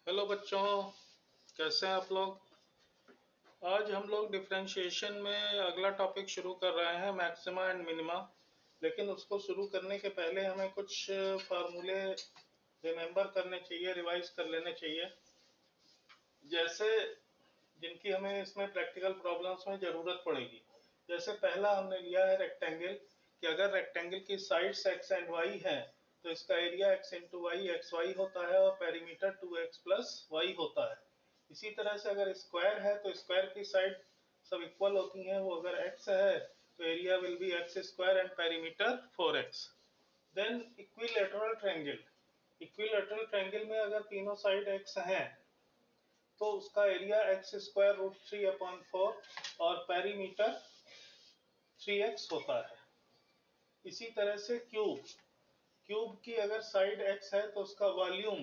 Hello बच्चों, कैसे हैं आप लोग। आज हम लोग डिफरेंशिएशन में अगला टॉपिक शुरू कर रहे हैं, मैक्सिमा एंड मिनिमा। लेकिन उसको शुरू करने के पहले हमें कुछ फार्मूले रिमेंबर करने चाहिए, रिवाइज कर लेने चाहिए, जैसे जिनकी हमें इसमें प्रैक्टिकल प्रॉब्लम्स में ज़रूरत पड़ेगी। जैसे पहला हमने लिया है रेक्टेंगल, कि अगर रेक्टेंगल की साइड्स एक्स एंड वाई है तो इसका area X into Y X Y होता है और पेरीमीटर 2x प्लस वाई होता है। इसी तरह से अगर स्क्वायर है तो स्क्वायर की साइड सब इक्वल होती हैं, वो अगर x है तो area will be X square and perimeter 4x। Then equilateral triangle, equilateral triangle में अगर तीनों साइड x हैं तो उसका एरिया एक्स स्क्वायर रूट 3/4 और पेरीमीटर 3x होता है। इसी तरह से क्यूब, क्यूब की अगर साइड x है तो उसका वॉल्यूम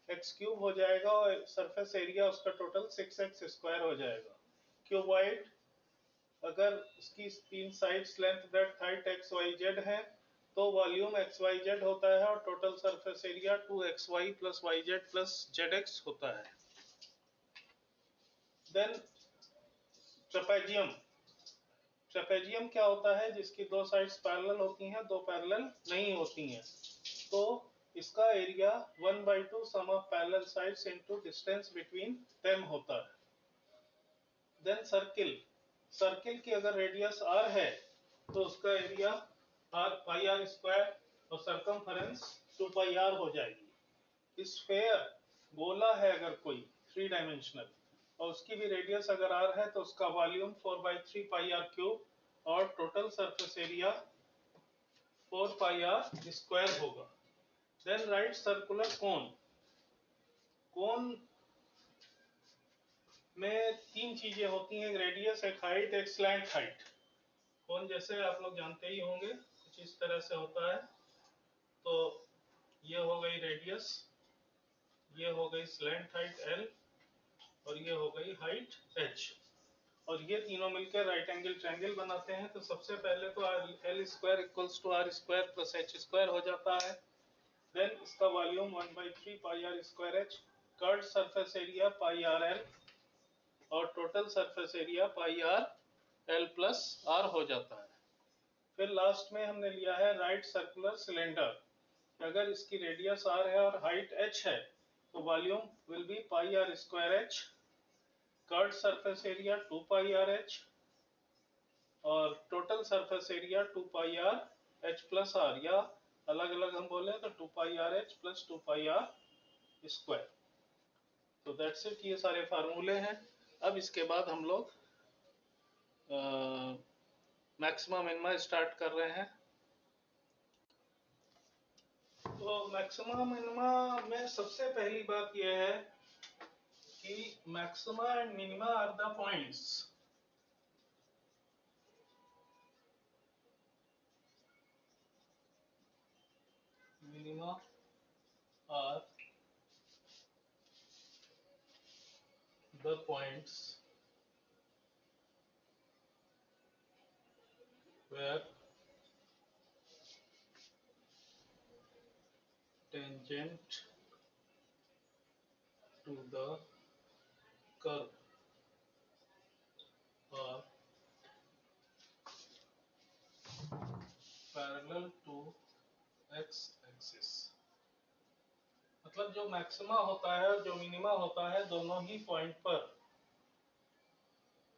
एक्स क्यूब हो जाएगा और सरफेस एरिया उसका टोटल 6x स्क्वायर हो जाएगा। क्यूबॉइड, अगर उसकी तीन sides length breadth height X Y Z है तो वॉल्यूम एक्स वाई जेड होता है और total surface area 2xy plus Y Z plus Z X होता है। देन ट्रेपेजियम, ट्रेपेजियम क्या होता है, जिसकी दो साइड्स पैरेलल होती हैं, दो पैरेलल नहीं होती हैं, तो इसका area 1/2 sum of parallel sides into distance between them होता है। देन सर्किल, सर्किल की अगर रेडियस r है तो उसका एरिया r पाई r स्क्वायर और सरकमफेरेंस 2 पाई r हो जाएगी। स्फेयर, गोला है अगर कोई 3 डायमेंशनल और उसकी भी रेडियस अगर r है तो उसका वॉल्यूम 4/3 पाई r क्यूब और टोटल सरफेस एरिया 4 पाई r स्क्वायर होगा। देन राइट सर्कुलर कोन, कोन में तीन चीजें होती हैं, एक रेडियस, एक हाइट, एक स्लैंट हाइट। कोन जैसे आप लोग जानते ही होंगे कुछ इस तरह से होता है, तो ये हो गई रेडियस, ये हो गई स्लैंट हाइट l और ये हो गई हाइट h, और ये तीनों मिलकर राइट एंगल ट्रायंगल बनाते हैं। तो सबसे पहले तो l square equals to r square plus h square हो जाता है। देन इसका volume 1/3 pi r square h, curved surface area pi r l और total surface area pi r l plus r हो जाता है। फिर लास्ट में हमने लिया है राइट सर्कुलर सिलेंडर, अगर इसकी रेडियस r है और हाइट h है तो volume will be pi r square h, curved surface area 2 pi r h और टोटल सरफेस एरिया 2 पाई r h प्लस r, या अलग अलग हम बोले तो 2 पाई r h प्लस 2 पाई r स्क्वायर। तो दैट्स इट, ये सारे फार्मूले हैं। अब इसके बाद हम लोग मैक्सिमा मिनिमा स्टार्ट कर रहे हैं। तो मैक्सिमा मिनिमा में सबसे पहली बात यह है कि maxima and minima are the points minima are the points where tangent to the curve are parallel to x axis। मतलब जो मैक्सिमा होता है और जो मिनिमा होता है, दोनों ही पॉइंट पर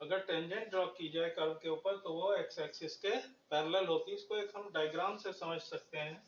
अगर टेंजेंट ड्रॉ की जाए कर्व के ऊपर तो वो एक्स एक्सिस के पैरेलल होती है। इसको एक हम डायग्राम से समझ सकते हैं।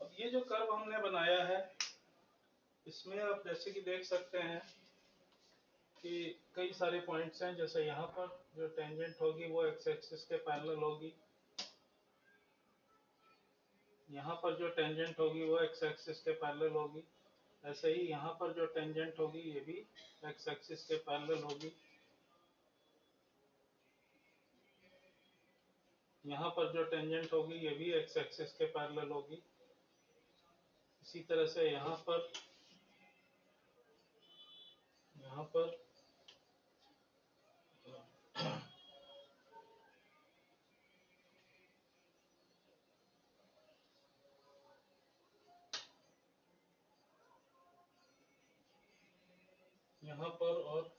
अब ये जो कर्व हमने बनाया है इसमें आप जैसे कि देख सकते हैं कि कई सारे पॉइंट्स हैं। जैसे यहाँ पर जो टेंजेंट होगी वो एक्स एक्सिस के पैरेलल होगी, यहाँ पर जो टेंजेंट होगी वो एक्स एक्सिस के पैरेलल होगी। ऐसे ही यहाँ पर जो टेंजेंट होगी ये भी एक्स एक्सिस के पैरेलल होगी। यहाँ पर जो टेंजेंट होगी ये भी एक्स एक्सिस के पैरेलल होगी। इसी तरह से यहाँ पर यहाँ पर और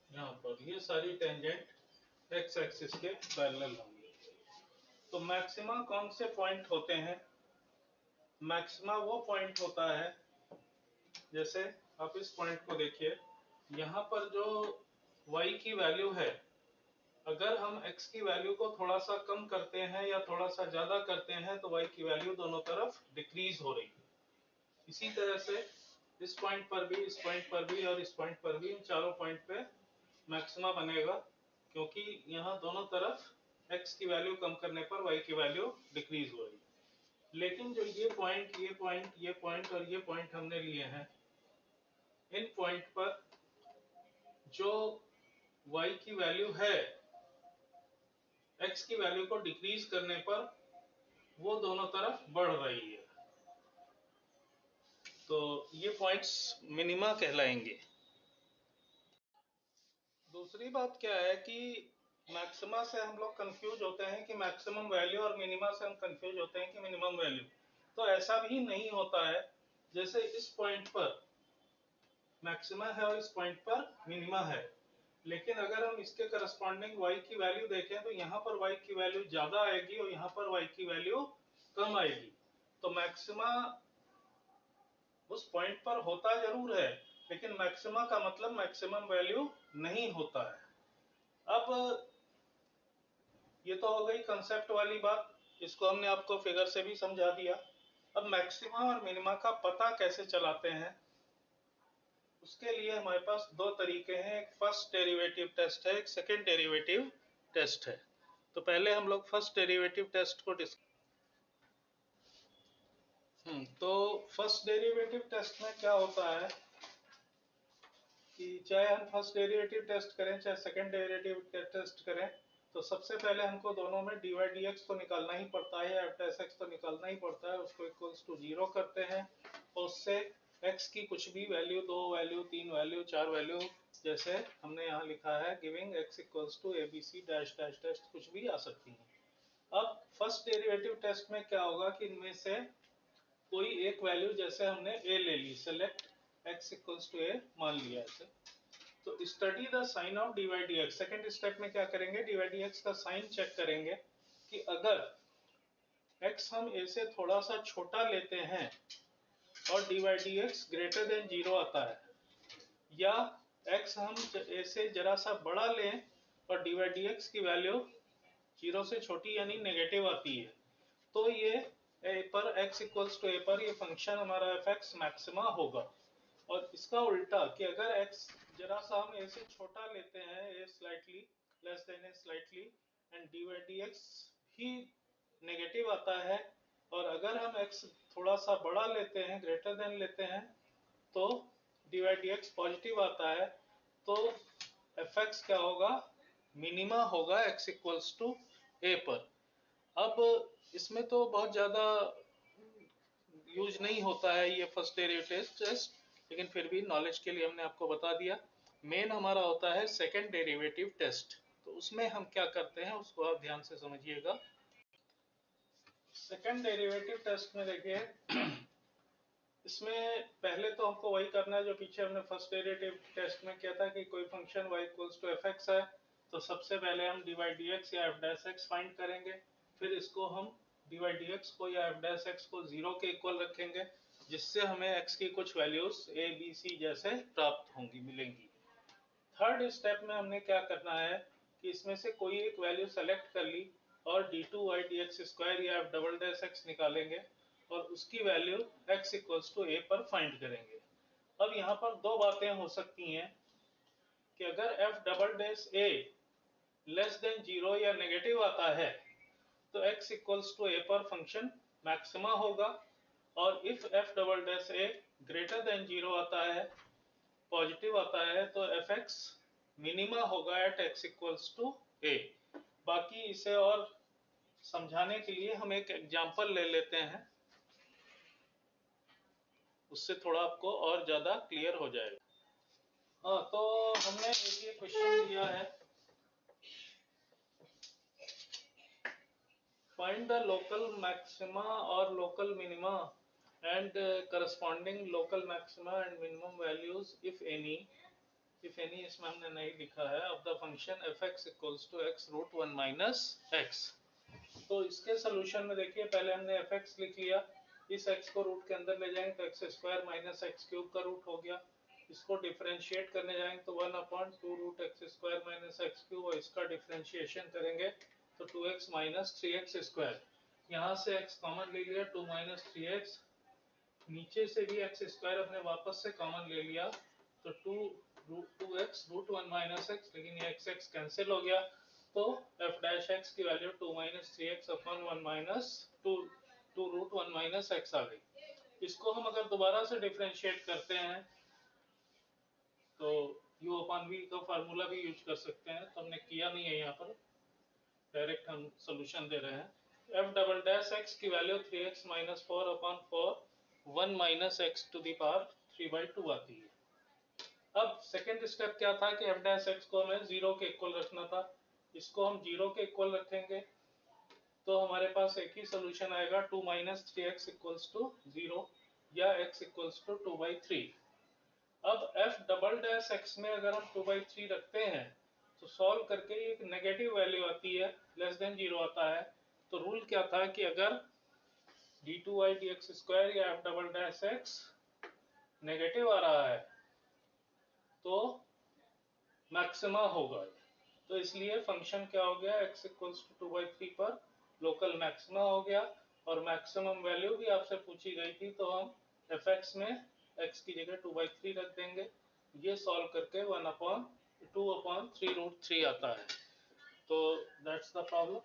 यहाँ पर ये सारी टेंजेंट एक्स एक्सिस के पैरेलल होंगी। तो मैक्सिमा कौन से पॉइंट होते हैं? मैक्सिमा वो पॉइंट होता है, जैसे आप इस पॉइंट को देखिए, यहाँ पर जो y की वैल्यू है, अगर हम x की वैल्यू को थोड़ा सा कम करते हैं या थोड़ा सा ज्यादा करते हैं तो y की वैल्यू दोनों तरफ डिक्रीज हो रही है। इसी तरह से इस पॉइंट पर भी, इस पॉइंट पर भी और इस पॉइंट पर भी, इन चारों पॉइंट पे मैक्सिमा बनेगा, क्योंकि यहाँ दोनों तरफ x की वैल्यू कम करने पर y की वैल्यू डिक्रीज हो रही है। लेकिन जो ये पॉइंट, ये पॉइंट, ये पॉइंट और ये पॉइंट हमने लिए हैं, इन पॉइंट पर जो y की वैल्यू है x की वैल्यू को डिक्रीज करने पर वो दोनों तरफ बढ़ रही है, तो ये पॉइंट्स मिनिमा कहलाएंगे। दूसरी बात क्या है कि मैक्सिमा से हम लोग कंफ्यूज होते हैं कि मैक्सिमम वैल्यू, और मिनिमा से हम कंफ्यूज होते हैं कि मिनिमम वैल्यू। तो ऐसा भी नहीं होता है। जैसे इस पॉइंट पर मैक्सिमा है और इस पॉइंट पर मिनिमा है, लेकिन अगर हम इसके करस्पॉन्डिंग y की वैल्यू देखें तो यहाँ पर y की वैल्यू ज्यादा आएगी और यहाँ पर y की वैल्यू कम आएगी। तो मैक्सिमा उस पॉइंट पर होता जरूर है, लेकिन मैक्सिमा का मतलब मैक्सिमम वैल्यू नहीं होता है। अब ये तो हो गई कंसेप्ट वाली बात, इसको हमने आपको फिगर से भी समझा दिया। अब मैक्सिमा और मिनिमा का पता कैसे चलाते हैं, उसके लिए हमारे पास दो तरीके हैं। एक फर्स्ट डेरिवेटिव टेस्ट है, एक सेकंड डेरिवेटिव टेस्ट है। तो पहले हम लोग फर्स्ट डेरिवेटिव टेस्ट को तो फर्स्ट डेरिवेटिव टेस्ट में क्या होता है कि चाहे हम फर्स्ट डेरिवेटिव टेस्ट करें चाहे सेकंड डेरिवेटिव टेस्ट करें, तो सबसे पहले हमको दोनों में dy dx तो निकालना ही पड़ता है, f dash x तो निकालना ही पड़ता है। उसको इक्वल्स टू 0 करते हैं और उससे x की कुछ भी वैल्यू, 2 वैल्यू, 3 वैल्यू, 4 वैल्यू, जैसे हमने यहाँ लिखा है giving x equals to abc dash dash dash, कुछ भी आ सकती है। अब फर्स्ट डेरिवेटिव टेस्ट में क्या होगा कि इनमें से कोई एक वैल्यू, जैसे हमने a ले ली, select x equals to a मान लिया ऐसे, तो study the sign of dy dx। Second step में क्या करेंगे, dy dx का साइन चेक करेंगे कि अगर x हम a से थोड़ा सा छोटा लेते हैं और dy dx ग्रेटर देन 0 आता है, या x हम a से जरा सा बड़ा लें और dy dx की वैल्यू 0 से छोटी यानी नेगेटिव आती है, तो ये a पर x इक्वल्स टू a पर ये फंक्शन हमारा fx मैक्सिमा होगा। और इसका उल्टा कि अगर x जरा सा हम a से छोटा लेते हैं, a slightly less than a slightly, and dy dx भी नेगेटिव आता है, और अगर हम x थोड़ा सा बड़ा लेते हैं, ग्रेटर देन लेते हैं, तो dy dx पॉजिटिव आता है, तो fx क्या होगा, मिनिमा होगा x इक्वल्स टू a पर। अब इसमें तो बहुत ज्यादा यूज नहीं होता है ये फर्स्ट डेरिवेटिव टेस्ट, लेकिन फिर भी नॉलेज के लिए हमने आपको बता दिया। मेन हमारा होता है सेकंड डेरिवेटिव टेस्ट, तो उसमें हम क्या करते हैं उसको आप ध्यान से समझिएगा। सेकंड डेरिवेटिव टेस्ट में देखिए, इसमें पहले तो हमको वही करना है जो पीछे हमने फर्स्ट डेरिवेटिव टेस्ट में किया था कि कोई function y equals to fx है, तो सबसे पहले हम dy dx या f dash x फाइंड करेंगे, फिर इसको हम dy dx को या f dash x को 0 के इक्वल रखेंगे, जिससे हमें x की कुछ वैल्यूज a b c जैसे प्राप्त होंगी, मिलेंगी। थर्ड स्टेप में हमने क्या करना है कि इसमें से कोई एक वैल्यू सेलेक्ट कर ली और d2y dx स्क्वायर या f डबल डैश x निकालेंगे और उसकी value x equals to a पर फाइंड करेंगे। अब यहाँ पर दो बातें हो सकती हैं कि अगर f double dash a less than 0 या नेगेटिव आता है तो x इक्वल्स टू a पर फंक्शन मैक्सिमा होगा, और if F double dash A greater than 0 आता है, पॉजिटिव आता है, तो एफ एक्स मिनिमा होगा एट एक्स इक्वल्स टू ए। बाकी इसे और समझाने के लिए हम एक एग्जांपल ले लेते हैं, उससे थोड़ा आपको और ज्यादा क्लियर हो जाएगा। हाँ, तो हमने एक ये क्वेश्चन दिया है, फाइंड द लोकल मैक्सिमा और local minima and corresponding local maxima and minimum values if any इसमें हमने नहीं लिखा है, of the function F X equals to X root 1 minus X. तो इसके सोल्यूशन में देखिए, पहले हमने एफ एक्स लिख लिया, इस एक्स को रूट के अंदर ले जाएंगे तो X square minus X cube का रूट हो गया। इसको डिफरेंशिएट करने जाएंगे तो 1/2 root X square minus X cube, और इसका डिफरेंशिएशन करेंगे तो 2x माइनस 3x स्क्वायर। यहाँ से x कॉमन ले लिया, 2 माइनस 3x, नीचे से भी x स्क्वायर अपने वापस से कॉमन ले लिया, तो 2x रूट 1 माइनस एक्स, लेकिन ये x कैंसिल हो गया, तो f डैश x की वैल्यू 2 माइनस 3x अपन 1 माइनस 2 रूट 1 माइनस एक्स आ गई। इसको हम अगर दोबारा से डिफरेंशिएट करते हैं तो u अपॉन v का फार्मूला भी यूज कर सकते हैं, तो हमने किया नहीं है, यहाँ पर डायरेक्ट हम सोल्यूशन दे रहे हैं। f डबल डैश x की value 3x minus 4/4 1 minus X to the power 3/2 आती है। अब सेकेंड स्टेप क्या था कि f डैश x को हमें 0 के इक्वल रखना था, इसको हम 0 के इक्वल रखेंगे तो हमारे पास एक ही सोल्यूशन आएगा, 2 माइनस 3x इक्वल्स टू 0 या x इक्वल्स टू 2/3। अब f डबल डैश x में अगर हम 2/3 रखते हैं तो सॉल्व करके एक नेगेटिव वैल्यू आती है, लेस देन 0 आता है। तो रूल क्या था कि अगर d2y dx स्क्वायर या f double dash x negative आ रहा है तो मैक्सिमा होगा। तो इसलिए फंक्शन क्या हो गया, x इक्वल्स टू 2/3 पर लोकल मैक्सिमा हो गया, और मैक्सिमम वैल्यू भी आपसे पूछी गई थी, तो हम fx में x की जगह 2/3 रख देंगे। ये सॉल्व करके 1/2/3 रूट 3 आता है। तो दैट्स द प्रॉब्लम।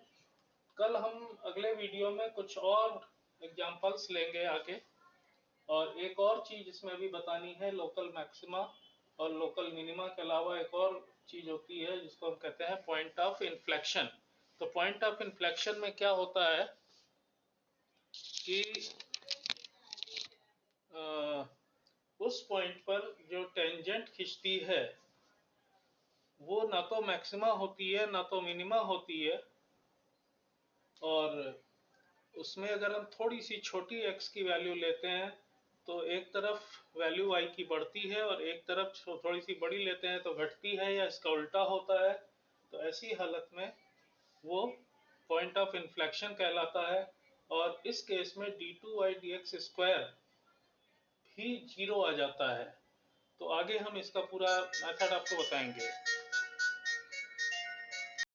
कल हम अगले वीडियो में कुछ और एग्जांपल्स लेंगे आगे, और एक और चीज इसमें भी बतानी है, लोकल मैक्सिमा और लोकल मिनिमा के अलावा एक और चीज होती है जिसको हम कहते हैं पॉइंट ऑफ इन्फ्लेक्शन। तो पॉइंट ऑफ इन्फ्लेक्शन में क्या होता है कि उस पॉइंट पर जो टेंजेंट खिंचती है वो ना तो मैक्सिमा होती है ना तो मिनिमा होती है, और उसमें अगर हम थोड़ी सी छोटी x की वैल्यू लेते हैं तो एक तरफ वैल्यू y की बढ़ती है और एक तरफ थोड़ी सी बड़ी लेते हैं तो घटती है, या इसका उल्टा होता है। तो ऐसी हालत में वो पॉइंट ऑफ इन्फ्लेक्शन कहलाता है, और इस केस में d2y dx स्क्वायर भी 0 आ जाता है। तो आगे हम इसका पूरा मेथड आपको बताएंगे।